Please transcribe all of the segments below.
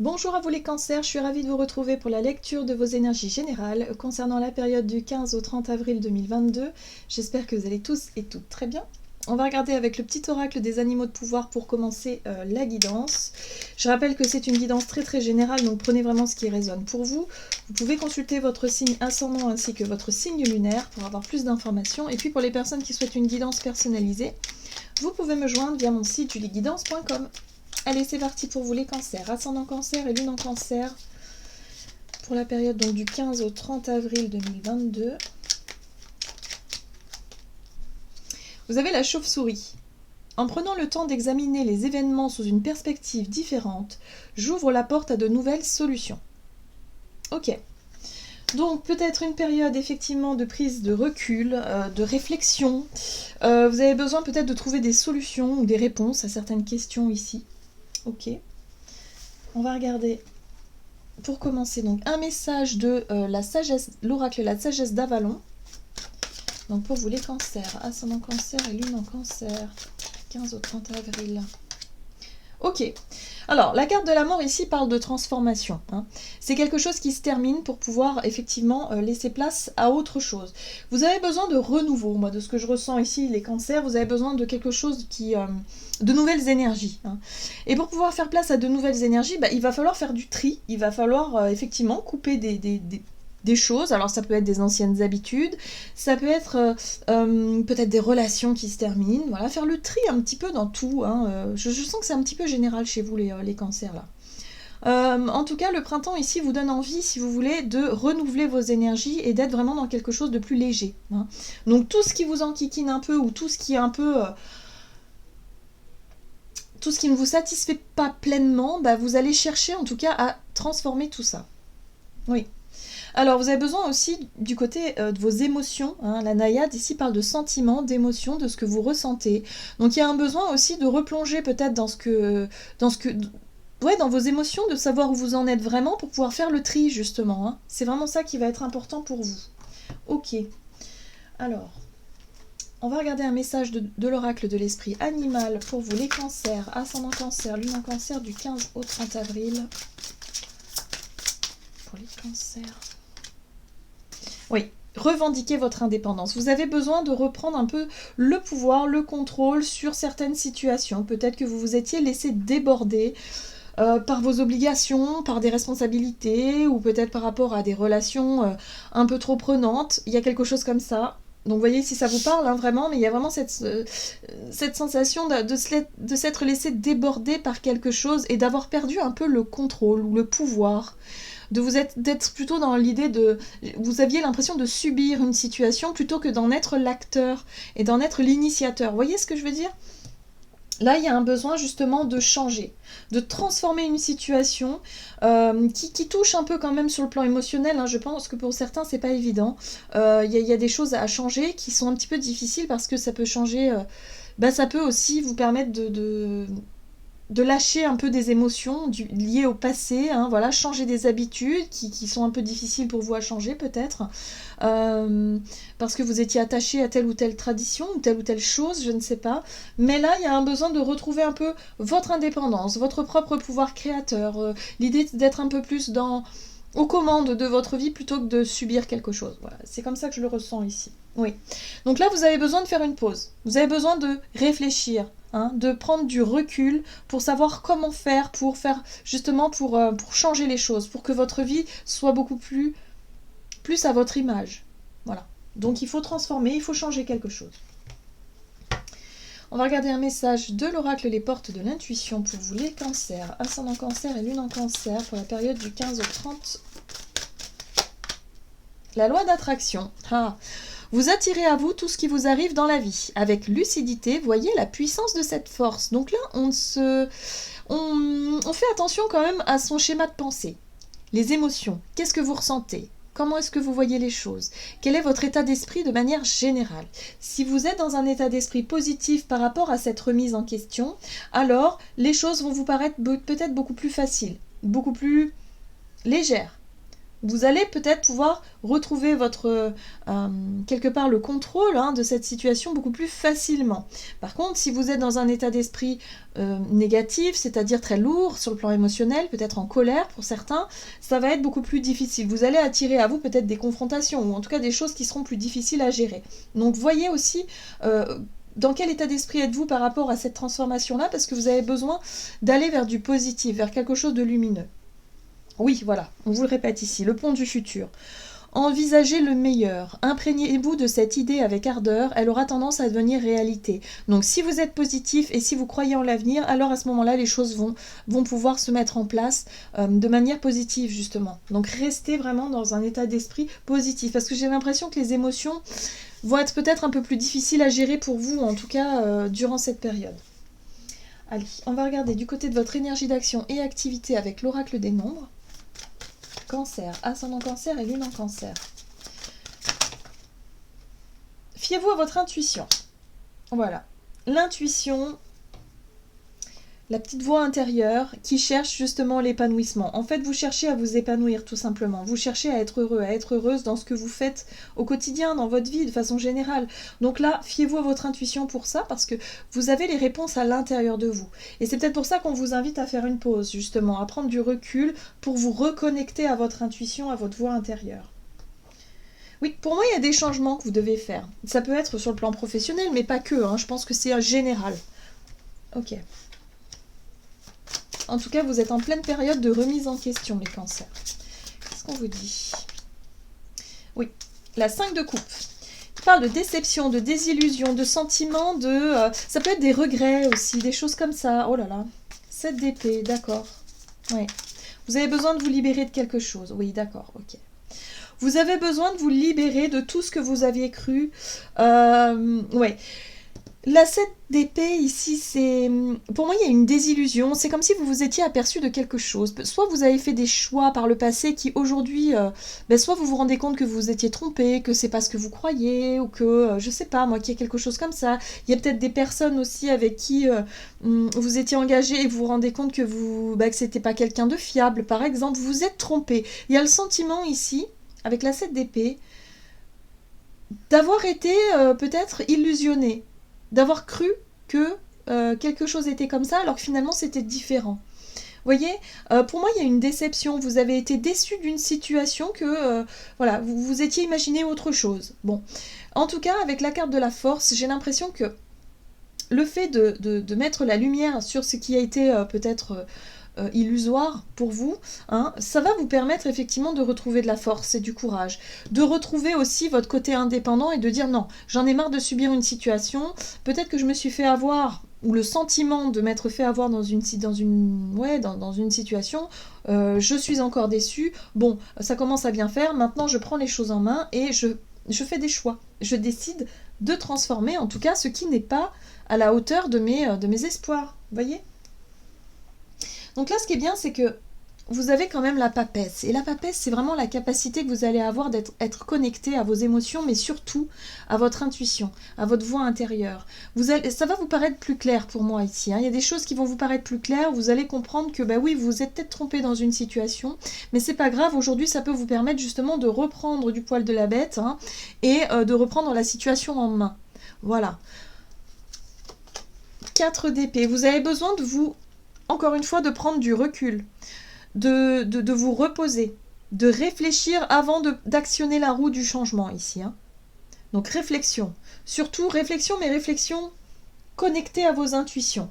Bonjour à vous les cancers, je suis ravie de vous retrouver pour la lecture de vos énergies générales concernant la période du 15 au 30 avril 2022. J'espère que vous allez tous et toutes très bien. On va regarder avec le petit oracle des animaux de pouvoir pour commencer la guidance. Je rappelle que c'est une guidance très générale, donc prenez vraiment ce qui résonne pour vous. Vous pouvez consulter votre signe ascendant ainsi que votre signe lunaire pour avoir plus d'informations. Et puis pour les personnes qui souhaitent une guidance personnalisée, vous pouvez me joindre via mon site julieguidance.com. Allez, c'est parti pour vous les cancers, ascendant cancer et lune en cancer, pour la période donc du 15 au 30 avril 2022. Vous avez la chauve-souris. En prenant le temps d'examiner les événements sous une perspective différente, j'ouvre la porte à de nouvelles solutions. Ok. Donc peut-être une période effectivement de prise de recul, de réflexion. Vous avez besoin peut-être de trouver des solutions ou des réponses à certaines questions ici. Ok, on va regarder pour commencer donc un message de la sagesse, l'oracle la sagesse d'Avalon. Donc pour vous les cancers, ascendant cancer et lune en cancer, 15 au 30 avril. Ok, alors la carte de la mort ici parle de transformation. C'est quelque chose qui se termine pour pouvoir effectivement laisser place à autre chose. Vous avez besoin de renouveau, moi de ce que je ressens ici, les cancers, vous avez besoin de quelque chose qui... de nouvelles énergies. Et pour pouvoir faire place à de nouvelles énergies, il va falloir faire du tri, il va falloir effectivement couper des choses. Alors ça peut être des anciennes habitudes, ça peut être peut-être des relations qui se terminent, voilà, faire le tri un petit peu dans tout. Je sens que c'est un petit peu général chez vous les cancers là. En tout cas, le printemps ici vous donne envie, si vous voulez, de renouveler vos énergies et d'être vraiment dans quelque chose de plus léger. Donc tout ce qui vous enquiquine un peu ou tout ce qui est un peu... tout ce qui ne vous satisfait pas pleinement, vous allez chercher en tout cas à transformer tout ça. Oui. Alors vous avez besoin aussi du côté de vos émotions. La naïade ici parle de sentiments, d'émotions, de ce que vous ressentez. Donc il y a un besoin aussi de replonger peut-être dans vos émotions, de savoir où vous en êtes vraiment pour pouvoir faire le tri justement. C'est vraiment ça qui va être important pour vous. Ok. Alors, on va regarder un message de l'oracle de l'esprit animal pour vous les cancers, ascendant cancer, lune en cancer du 15 au 30 avril. Pour les cancers. Oui, revendiquez votre indépendance. Vous avez besoin de reprendre un peu le pouvoir, le contrôle sur certaines situations. Peut-être que vous vous étiez laissé déborder par vos obligations, par des responsabilités, ou peut-être par rapport à des relations un peu trop prenantes. Il y a quelque chose comme ça. Donc vous voyez si ça vous parle vraiment, mais il y a vraiment cette sensation de s'être laissé déborder par quelque chose et d'avoir perdu un peu le contrôle ou le pouvoir. D'être plutôt dans l'idée de... Vous aviez l'impression de subir une situation plutôt que d'en être l'acteur et d'en être l'initiateur. Vous voyez ce que je veux dire ? Là, il y a un besoin justement de changer, de transformer une situation qui touche un peu quand même sur le plan émotionnel. Je pense que pour certains, c'est pas évident. Il y a des choses à changer qui sont un petit peu difficiles parce que ça peut changer... ça peut aussi vous permettre de lâcher un peu des émotions liées au passé, voilà, changer des habitudes qui sont un peu difficiles pour vous à changer peut-être, parce que vous étiez attaché à telle ou telle tradition ou telle chose, je ne sais pas. Mais là, il y a un besoin de retrouver un peu votre indépendance, votre propre pouvoir créateur, l'idée d'être un peu plus aux commandes de votre vie plutôt que de subir quelque chose. Voilà, c'est comme ça que je le ressens ici. Oui. Donc là, vous avez besoin de faire une pause. Vous avez besoin de réfléchir. De prendre du recul pour savoir comment faire pour changer les choses, pour que votre vie soit beaucoup plus à votre image. Voilà. Donc il faut transformer, il faut changer quelque chose. On va regarder un message de l'oracle Les Portes de l'Intuition pour vous les cancers, ascendant cancer et lune en cancer pour la période du 15 au 30. La loi d'attraction. Vous attirez à vous tout ce qui vous arrive dans la vie. Avec lucidité, voyez la puissance de cette force. Donc là, on fait attention quand même à son schéma de pensée. Les émotions, qu'est-ce que vous ressentez ? Comment est-ce que vous voyez les choses ? Quel est votre état d'esprit de manière générale ? Si vous êtes dans un état d'esprit positif par rapport à cette remise en question, alors les choses vont vous paraître peut-être beaucoup plus faciles, beaucoup plus légères. Vous allez peut-être pouvoir retrouver votre quelque part le contrôle de cette situation beaucoup plus facilement. Par contre, si vous êtes dans un état d'esprit négatif, c'est-à-dire très lourd sur le plan émotionnel, peut-être en colère pour certains, ça va être beaucoup plus difficile. Vous allez attirer à vous peut-être des confrontations ou en tout cas des choses qui seront plus difficiles à gérer. Donc voyez aussi dans quel état d'esprit êtes-vous par rapport à cette transformation-là, parce que vous avez besoin d'aller vers du positif, vers quelque chose de lumineux. Oui, voilà, on vous le répète ici, le pont du futur. Envisagez le meilleur, imprégnez-vous de cette idée avec ardeur, elle aura tendance à devenir réalité. Donc si vous êtes positif et si vous croyez en l'avenir, alors à ce moment-là, les choses vont pouvoir se mettre en place de manière positive justement. Donc restez vraiment dans un état d'esprit positif, parce que j'ai l'impression que les émotions vont être peut-être un peu plus difficiles à gérer pour vous, en tout cas durant cette période. Allez, on va regarder du côté de votre énergie d'action et activité avec l'oracle des nombres. Cancer, ascendant cancer et lune en cancer. Fiez-vous à votre intuition. Voilà. L'intuition, la petite voix intérieure qui cherche justement l'épanouissement. En fait, vous cherchez à vous épanouir tout simplement. Vous cherchez à être heureux, à être heureuse dans ce que vous faites au quotidien, dans votre vie de façon générale. Donc là, fiez-vous à votre intuition pour ça, parce que vous avez les réponses à l'intérieur de vous. Et c'est peut-être pour ça qu'on vous invite à faire une pause, justement, à prendre du recul pour vous reconnecter à votre intuition, à votre voix intérieure. Oui, pour moi, il y a des changements que vous devez faire. Ça peut être sur le plan professionnel, mais pas que. Je pense que c'est général. Ok. En tout cas, vous êtes en pleine période de remise en question, les cancers. Qu'est-ce qu'on vous dit? Oui, la 5 de coupe. Il parle de déception, de désillusion, de sentiments, ça peut être des regrets aussi, des choses comme ça. Oh là là. 7 d'épée, d'accord. Oui. Vous avez besoin de vous libérer de quelque chose. Oui, d'accord, ok. Vous avez besoin de vous libérer de tout ce que vous aviez cru. Ouais. La 7 d'épée ici, c'est... Pour moi, il y a une désillusion. C'est comme si vous vous étiez aperçu de quelque chose. Soit vous avez fait des choix par le passé qui aujourd'hui... soit vous vous rendez compte que vous étiez trompé, que c'est pas ce que vous croyez, ou que, je sais pas, moi, qu'il y a quelque chose comme ça. Il y a peut-être des personnes aussi avec qui vous étiez engagé et vous vous rendez compte que que c'était pas quelqu'un de fiable, par exemple. Vous vous êtes trompé. Il y a le sentiment ici, avec la 7 d'épée, d'avoir été peut-être illusionné, d'avoir cru que quelque chose était comme ça, alors que finalement c'était différent. Vous voyez, pour moi, il y a une déception. Vous avez été déçu d'une situation que, voilà, vous vous étiez imaginé autre chose. Bon, en tout cas, avec la carte de la force, j'ai l'impression que le fait de mettre la lumière sur ce qui a été peut-être illusoire pour vous, ça va vous permettre effectivement de retrouver de la force et du courage, de retrouver aussi votre côté indépendant et de dire non, j'en ai marre de subir une situation, peut-être que je me suis fait avoir, ou le sentiment de m'être fait avoir dans une situation, je suis encore déçue, bon, ça commence à bien faire, maintenant je prends les choses en main et je fais des choix, je décide de transformer en tout cas ce qui n'est pas à la hauteur de mes espoirs, voyez. Donc là, ce qui est bien, c'est que vous avez quand même la papesse. Et la papesse, c'est vraiment la capacité que vous allez avoir d'être connecté à vos émotions, mais surtout à votre intuition, à votre voix intérieure. Ça va vous paraître plus clair pour moi ici. Il y a des choses qui vont vous paraître plus claires. Vous allez comprendre que, oui, vous vous êtes peut-être trompé dans une situation, mais c'est pas grave. Aujourd'hui, ça peut vous permettre justement de reprendre du poil de la bête et de reprendre la situation en main. Voilà. 4 d'épée. Vous avez besoin de vous... Encore une fois, de prendre du recul, de vous reposer, de réfléchir avant d'actionner la roue du changement ici. Donc réflexion. Surtout réflexion, mais réflexion connectée à vos intuitions.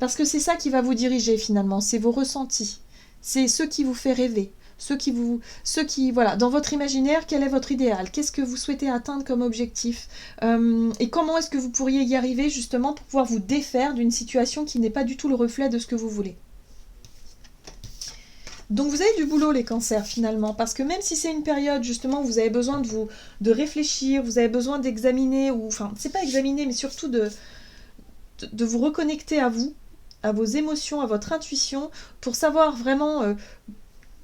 Parce que c'est ça qui va vous diriger finalement, c'est vos ressentis. C'est ce qui vous fait rêver. Voilà, dans votre imaginaire, quel est votre idéal? Qu'est-ce que vous souhaitez atteindre comme objectif? Et comment est-ce que vous pourriez y arriver justement pour pouvoir vous défaire d'une situation qui n'est pas du tout le reflet de ce que vous voulez? Donc vous avez du boulot les cancers finalement, parce que même si c'est une période justement où vous avez besoin de réfléchir, vous avez besoin d'examiner, c'est pas examiner, mais surtout de vous reconnecter à vous, à vos émotions, à votre intuition, pour savoir vraiment...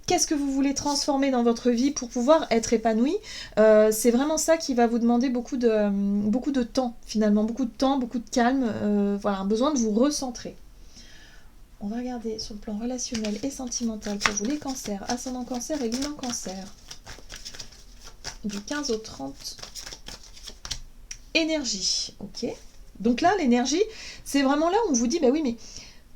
qu'est-ce que vous voulez transformer dans votre vie pour pouvoir être épanoui? C'est vraiment ça qui va vous demander beaucoup de temps, finalement. Beaucoup de temps, beaucoup de calme. Voilà, un besoin de vous recentrer. On va regarder sur le plan relationnel et sentimental pour vous les cancers, ascendant cancer et lunan cancer. Du 15 au 30. Énergie, ok. Donc là, l'énergie, c'est vraiment là où on vous dit, bah oui, mais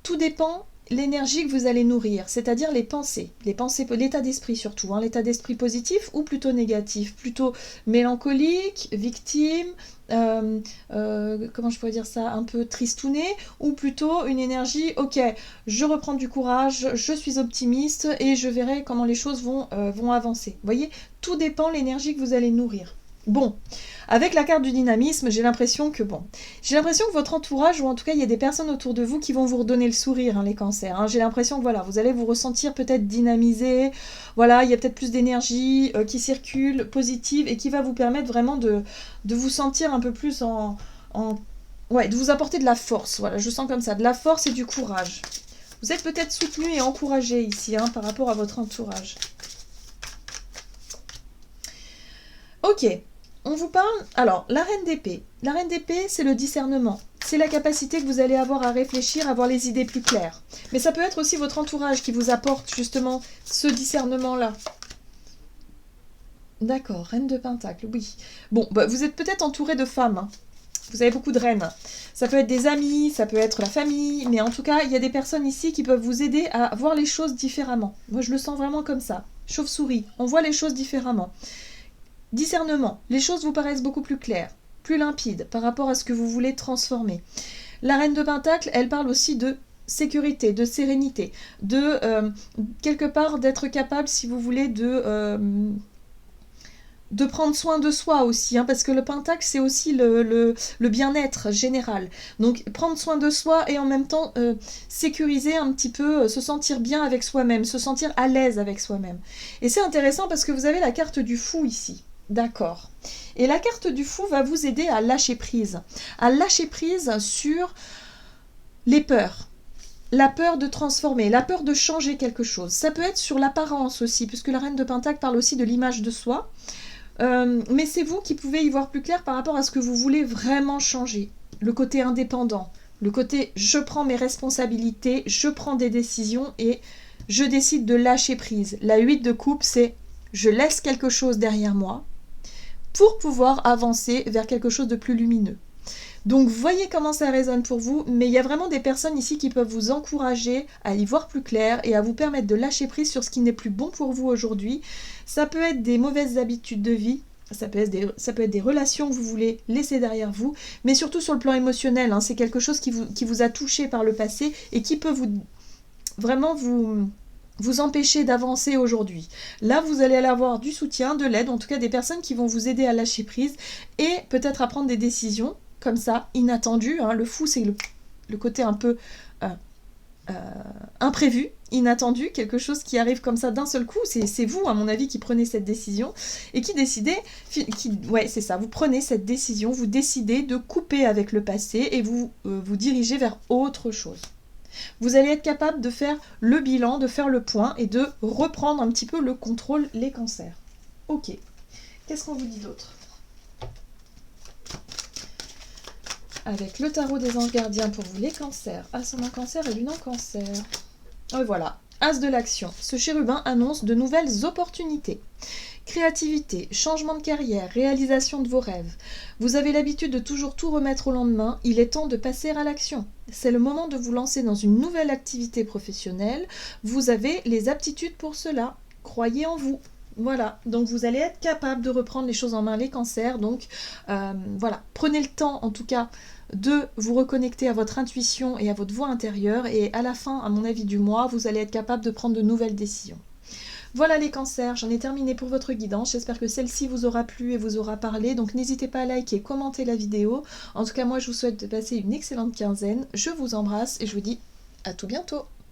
tout dépend l'énergie que vous allez nourrir, c'est-à-dire les pensées, l'état d'esprit surtout, hein, l'état d'esprit positif ou plutôt négatif, plutôt mélancolique, victime, comment je pourrais dire ça, un peu tristouné, ou plutôt une énergie, ok, je reprends du courage, je suis optimiste et je verrai comment les choses vont avancer. Vous voyez, tout dépend l'énergie que vous allez nourrir. Bon, avec la carte du dynamisme, j'ai l'impression que votre entourage, ou en tout cas il y a des personnes autour de vous qui vont vous redonner le sourire, hein, les cancers. Hein. J'ai l'impression que voilà, vous allez vous ressentir peut-être dynamisé, voilà, il y a peut-être plus d'énergie qui circule, positive, et qui va vous permettre vraiment de vous sentir un peu plus ouais, de vous apporter de la force, voilà, je sens comme ça, de la force et du courage. Vous êtes peut-être soutenu et encouragé ici, hein, par rapport à votre entourage. Ok. On vous parle, alors, la reine d'épée. La reine d'épée, c'est le discernement. C'est la capacité que vous allez avoir à réfléchir, à avoir les idées plus claires. Mais ça peut être aussi votre entourage qui vous apporte justement ce discernement-là. D'accord, reine de pentacle, oui. Bon, bah, vous êtes peut-être entouré de femmes. Hein. Vous avez beaucoup de reines. Ça peut être des amis, ça peut être la famille, mais en tout cas, il y a des personnes ici qui peuvent vous aider à voir les choses différemment. Moi, je le sens vraiment comme ça. Chauve-souris, on voit les choses différemment. Discernement, les choses vous paraissent beaucoup plus claires, plus limpides par rapport à ce que vous voulez transformer. La reine de pentacle, elle parle aussi de sécurité, de sérénité, de quelque part d'être capable, si vous voulez, de prendre soin de soi aussi, hein, parce que le pentacle, c'est aussi le bien-être général. Donc, prendre soin de soi et en même temps sécuriser un petit peu, se sentir bien avec soi-même, se sentir à l'aise avec soi-même. Et c'est intéressant parce que vous avez la carte du fou ici. D'accord. Et la carte du fou va vous aider à lâcher prise sur les peurs. La peur de transformer, la peur de changer quelque chose. Ça peut être sur l'apparence aussi, puisque la reine de pentacle parle aussi de l'image de soi. Mais c'est vous qui pouvez y voir plus clair par rapport à ce que vous voulez vraiment changer. Le côté indépendant, le côté je prends mes responsabilités, je prends des décisions et je décide de lâcher prise. La 8 de coupe, c'est je laisse quelque chose derrière moi pour pouvoir avancer vers quelque chose de plus lumineux. Donc voyez comment ça résonne pour vous, mais il y a vraiment des personnes ici qui peuvent vous encourager à y voir plus clair et à vous permettre de lâcher prise sur ce qui n'est plus bon pour vous aujourd'hui. Ça peut être des mauvaises habitudes de vie, ça peut être des relations que vous voulez laisser derrière vous, mais surtout sur le plan émotionnel, hein, c'est quelque chose qui vous a touché par le passé et qui peut vraiment vous empêcher d'avancer aujourd'hui. Là, vous allez avoir du soutien, de l'aide, en tout cas des personnes qui vont vous aider à lâcher prise et peut-être à prendre des décisions comme ça, inattendues. Hein. Le fou, c'est le côté un peu imprévu, inattendu, quelque chose qui arrive comme ça d'un seul coup. C'est vous, à mon avis, qui prenez cette décision et qui décidez, ouais, c'est ça, vous prenez cette décision, vous décidez de couper avec le passé et vous dirigez vers autre chose. Vous allez être capable de faire le bilan, de faire le point et de reprendre un petit peu le contrôle, les cancers. Ok. Qu'est-ce qu'on vous dit d'autre? Avec le tarot des anges gardiens pour vous, les cancers, ascendant cancer et lunan cancer. Et voilà, as de l'action. Ce chérubin annonce de nouvelles opportunités. Créativité, changement de carrière, réalisation de vos rêves. Vous avez l'habitude de toujours tout remettre au lendemain, il est temps de passer à l'action. C'est le moment de vous lancer dans une nouvelle activité professionnelle. Vous avez les aptitudes pour cela. Croyez en vous. Voilà, donc vous allez être capable de reprendre les choses en main, les cancers. Donc voilà, prenez le temps en tout cas de vous reconnecter à votre intuition et à votre voix intérieure. Et à la fin, à mon avis, du mois, vous allez être capable de prendre de nouvelles décisions. Voilà les cancers, j'en ai terminé pour votre guidance. J'espère que celle-ci vous aura plu et vous aura parlé. Donc n'hésitez pas à liker et commenter la vidéo. En tout cas, moi, je vous souhaite de passer une excellente quinzaine. Je vous embrasse et je vous dis à tout bientôt.